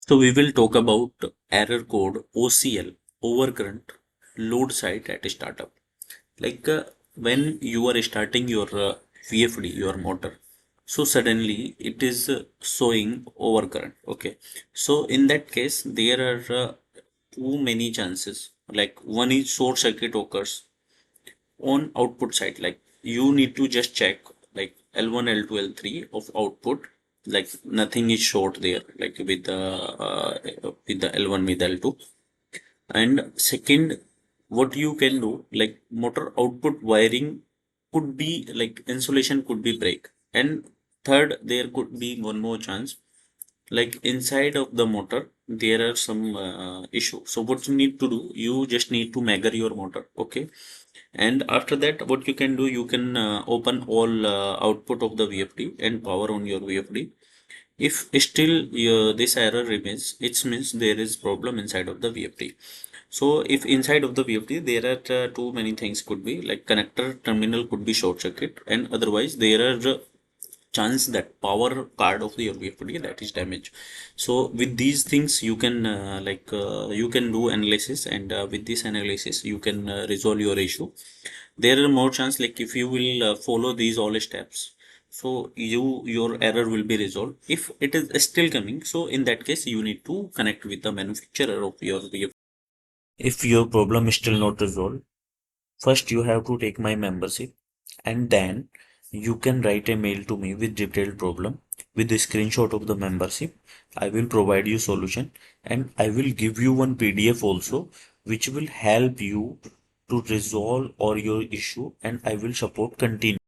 So we will talk about error code OCL overcurrent load site at a startup. Like when you are starting your VFD, your motor, so suddenly it is showing overcurrent. Okay, so in that case there are too many chances. Like one is short circuit occurs on output side. Like you need to just check like L1, L2, L3 of output, like nothing is short there, like with the L1 with L2. And second, what you can do, like motor output wiring could be like insulation could be break. And third, there could be one more chance, like inside of the motor there are some issue. So what you need to do, you just need to measure your motor. Okay, and after that what you can do, you can open all output of the VFD and power on your VFD. If still this error remains, it means there is problem inside of the VFD. So if inside of the VFD there are too many things could be, like connector terminal could be short circuit, and otherwise there are chance that power card of your VFD that is damaged. So with these things you can you can do analysis, and with this analysis you can resolve your issue. There are more chance, like if you will follow these all steps, so your error will be resolved. If it is still coming, so in that case you need to connect with the manufacturer of your VFD. If your problem is still not resolved, first you have to take my membership, and then you can write a mail to me with detailed problem with a screenshot of the membership. I will provide you solution, and I will give you one PDF also which will help you to resolve all your issue, and I will support continue.